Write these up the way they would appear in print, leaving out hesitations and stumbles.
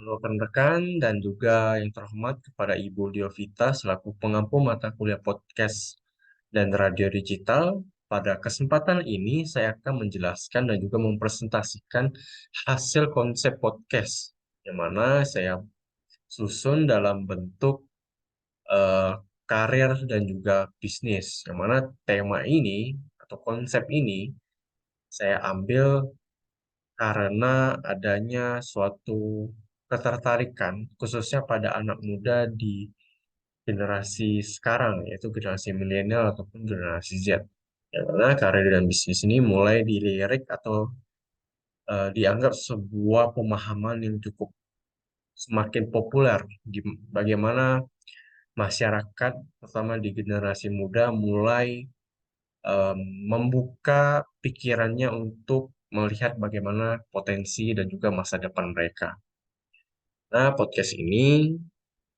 rekan-rekan dan juga yang terhormat kepada Ibu Diovita selaku pengampu mata kuliah podcast dan radio digital. Pada kesempatan ini saya akan menjelaskan dan juga mempresentasikan hasil konsep podcast yang mana saya susun dalam bentuk eh, karir dan juga bisnis. Yang mana tema ini atau konsep ini saya ambil karena adanya suatu ketertarikan khususnya pada anak muda di generasi sekarang, yaitu generasi milenial ataupun generasi Z. Yang mana karir dan bisnis ini mulai dilirik atau dianggap sebuah pemahaman yang cukup semakin populer. Bagaimana masyarakat, terutama di generasi muda, mulai em, membuka pikirannya untuk melihat bagaimana potensi dan juga masa depan mereka. Nah, podcast ini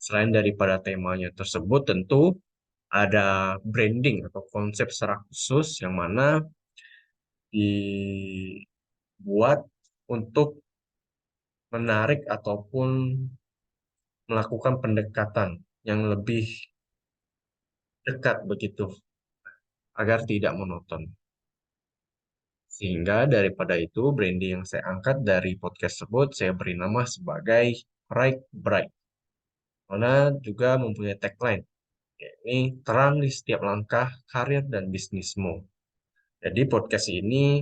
selain daripada temanya tersebut, tentu ada branding atau konsep secara khusus yang mana dibuat untuk menarik ataupun melakukan pendekatan yang lebih dekat begitu agar tidak monoton. Sehingga daripada itu, branding yang saya angkat dari podcast tersebut saya beri nama sebagai Right Bright. Mana juga mempunyai tagline, yakni terang di setiap langkah karir dan bisnismu. Jadi podcast ini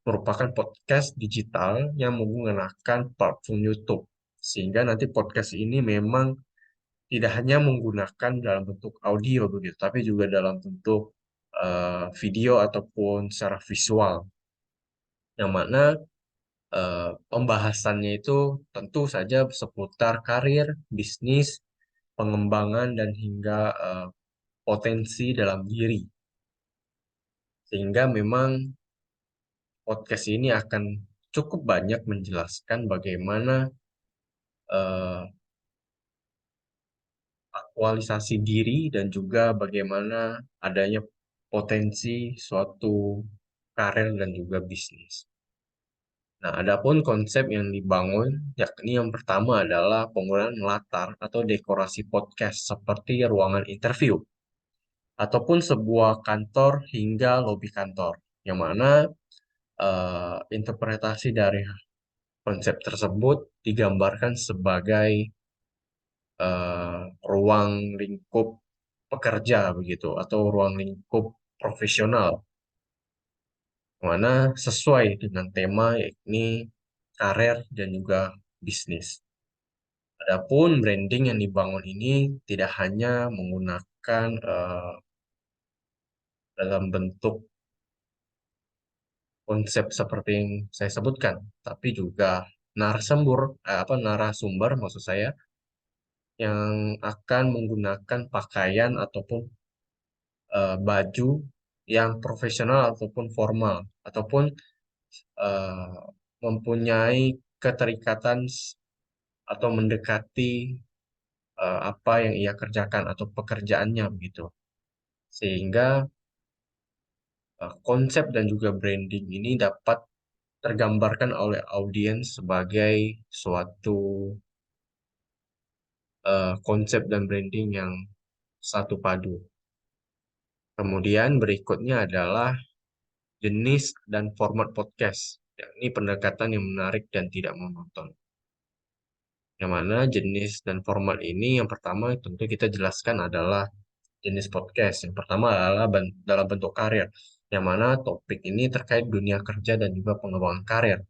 merupakan podcast digital yang menggunakan platform YouTube. Sehingga nanti podcast ini memang tidak hanya menggunakan dalam bentuk audio begitu, tapi juga dalam bentuk video ataupun secara visual. Yang mana pembahasannya itu tentu saja seputar karir, bisnis, pengembangan, dan hingga potensi dalam diri. Sehingga memang podcast ini akan cukup banyak menjelaskan bagaimana eh, aktualisasi diri dan juga bagaimana adanya potensi suatu karir dan juga bisnis. Nah, adapun konsep yang dibangun, yakni yang pertama adalah penggunaan latar atau dekorasi podcast seperti ruangan interview ataupun sebuah kantor hingga lobi kantor, yang mana interpretasi dari konsep tersebut digambarkan sebagai ruang lingkup pekerja begitu atau ruang lingkup profesional, mana sesuai dengan tema yakni karir dan juga bisnis. Adapun branding yang dibangun ini tidak hanya menggunakan dalam bentuk konsep seperti yang saya sebutkan, tapi juga narasumber maksud saya yang akan menggunakan pakaian ataupun baju yang profesional ataupun formal ataupun eh, mempunyai keterikatan atau mendekati apa yang ia kerjakan atau pekerjaannya begitu. Sehingga konsep dan juga branding ini dapat tergambarkan oleh audiens sebagai suatu konsep dan branding yang satu padu. Kemudian berikutnya adalah jenis dan format podcast, yakni pendekatan yang menarik dan tidak monoton. Yang mana jenis dan format ini yang pertama tentu kita jelaskan adalah jenis podcast. Yang pertama adalah dalam bentuk karir, yang mana topik ini terkait dunia kerja dan juga pengembangan karir.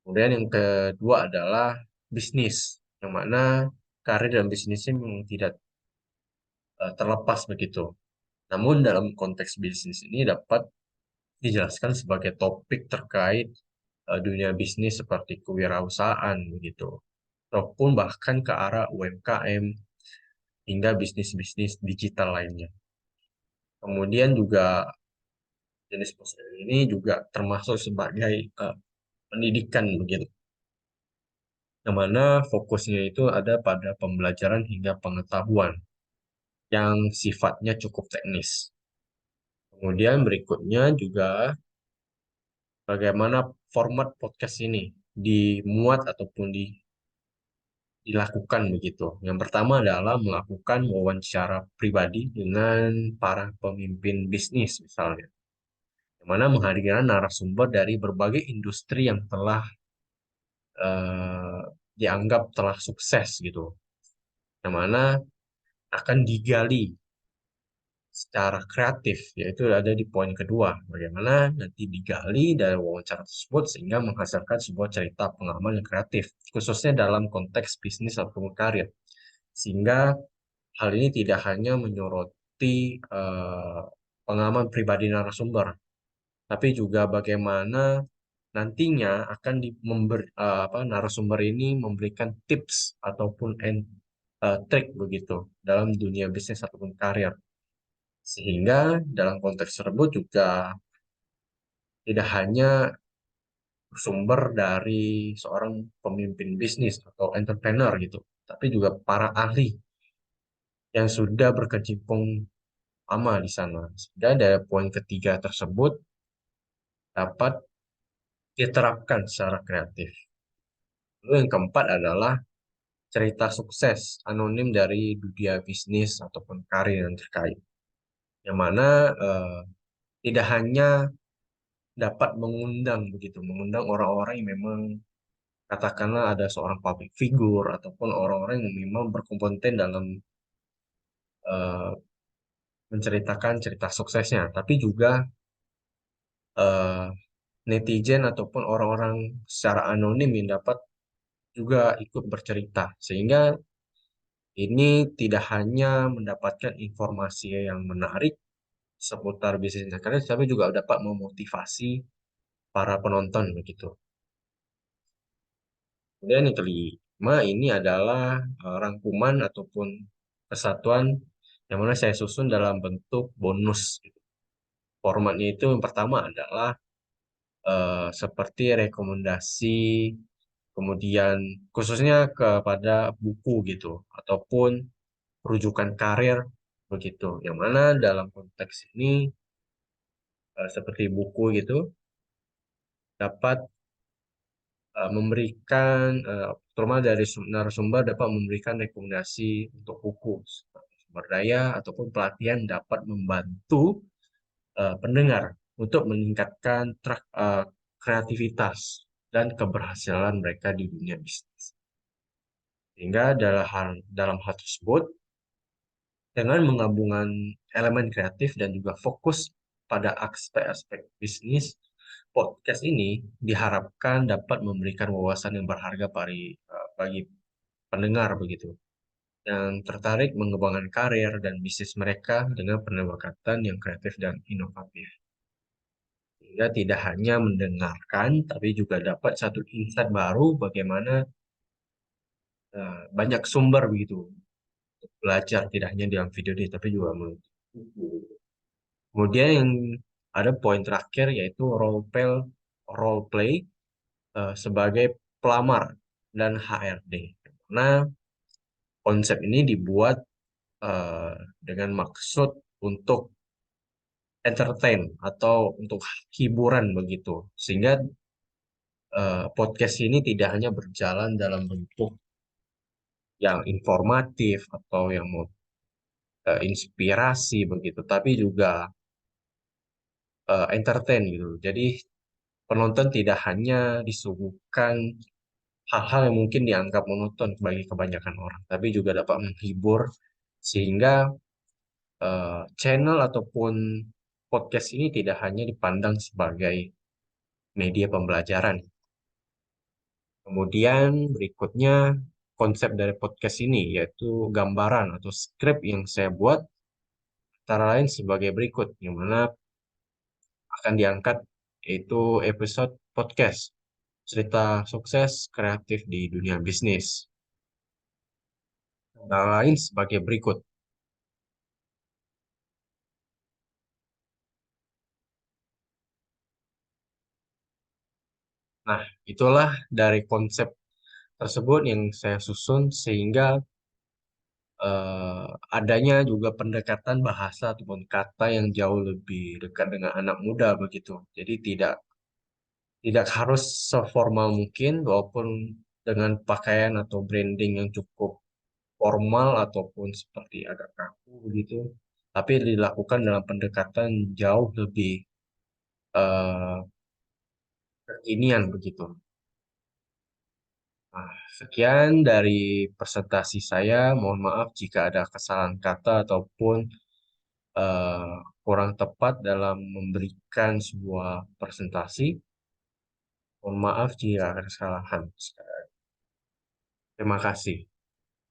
Kemudian yang kedua adalah bisnis, yang mana karir dan bisnisnya memang tidak terlepas begitu. Namun dalam konteks bisnis ini dapat dijelaskan sebagai topik terkait dunia bisnis seperti kewirausahaan begitu, ataupun bahkan ke arah UMKM hingga bisnis-bisnis digital lainnya. Kemudian juga jenis podcast ini juga termasuk sebagai pendidikan begitu, yang mana fokusnya itu ada pada pembelajaran hingga pengetahuan yang sifatnya cukup teknis. Kemudian berikutnya juga bagaimana format podcast ini dimuat ataupun dilakukan begitu. Yang pertama adalah melakukan wawancara pribadi dengan para pemimpin bisnis misalnya, yang mana menghadirkan narasumber dari berbagai industri yang telah dianggap telah sukses gitu, yang mana akan digali secara kreatif, yaitu ada di poin kedua, bagaimana nanti digali dari wawancara tersebut sehingga menghasilkan sebuah cerita pengalaman yang kreatif, khususnya dalam konteks bisnis ataupun karir. Sehingga hal ini tidak hanya menyoroti pengalaman pribadi narasumber, tapi juga bagaimana nantinya akan narasumber ini memberikan tips ataupun trik begitu dalam dunia bisnis ataupun karir. Sehingga dalam konteks tersebut juga tidak hanya sumber dari seorang pemimpin bisnis atau entrepreneur gitu, tapi juga para ahli yang sudah berkecimpung lama di sana. Sehingga dari poin ketiga tersebut dapat diterapkan secara kreatif. Lalu yang keempat adalah cerita sukses anonim dari dunia bisnis ataupun karir yang terkait. Yang mana tidak hanya dapat mengundang begitu, mengundang orang-orang yang memang katakanlah ada seorang public figure ataupun orang-orang yang memang berkompeten dalam eh, menceritakan cerita suksesnya, tapi juga eh, netizen ataupun orang-orang secara anonim yang dapat juga ikut bercerita, sehingga ini tidak hanya mendapatkan informasi yang menarik seputar bisnis dan karir, tapi juga dapat memotivasi para penonton begitu. Kemudian yang kelima ini adalah rangkuman ataupun kesatuan yang mana saya susun dalam bentuk bonus. Formatnya itu yang pertama adalah seperti rekomendasi, kemudian khususnya kepada buku gitu, ataupun rujukan karir begitu. Yang mana dalam konteks ini seperti buku gitu dapat memberikan terutama dari narasumber dapat memberikan rekomendasi untuk buku sumber daya ataupun pelatihan dapat membantu pendengar untuk meningkatkan kreativitas dan keberhasilan mereka di dunia bisnis. Sehingga dalam hal tersebut dengan menggabungkan elemen kreatif dan juga fokus pada aspek-aspek bisnis, podcast ini diharapkan dapat memberikan wawasan yang berharga bagi pendengar begitu, yang tertarik mengembangkan karir dan bisnis mereka dengan pendekatan yang kreatif dan inovatif. Sehingga tidak hanya mendengarkan, tapi juga dapat satu insight baru bagaimana banyak sumber begitu untuk belajar tidak hanya dalam video ini, tapi juga melalui buku. Kemudian yang ada poin terakhir yaitu role play sebagai pelamar dan HRD. Karena konsep ini dibuat eh, dengan maksud untuk entertain atau untuk hiburan begitu. Sehingga podcast ini tidak hanya berjalan dalam bentuk yang informatif atau yang inspirasi begitu, tapi juga entertain gitu. Jadi penonton tidak hanya disuguhkan hal-hal yang mungkin dianggap monoton bagi kebanyakan orang, tapi juga dapat menghibur sehingga channel ataupun podcast ini tidak hanya dipandang sebagai media pembelajaran. Kemudian berikutnya konsep dari podcast ini yaitu gambaran atau skrip yang saya buat antara lain sebagai berikut, yang mana akan diangkat yaitu episode podcast cerita sukses kreatif di dunia bisnis. Antara lain sebagai berikut. Nah, itulah dari konsep tersebut yang saya susun sehingga eh, adanya juga pendekatan bahasa ataupun kata yang jauh lebih dekat dengan anak muda begitu. Jadi tidak tidak harus seformal mungkin walaupun dengan pakaian atau branding yang cukup formal ataupun seperti agak kaku begitu, tapi dilakukan dalam pendekatan jauh lebih eh, kekinian begitu. Nah, sekian dari presentasi saya. Mohon maaf jika ada kesalahan kata ataupun eh, kurang tepat dalam memberikan sebuah presentasi. Mohon maaf jika ada kesalahan. Terima kasih.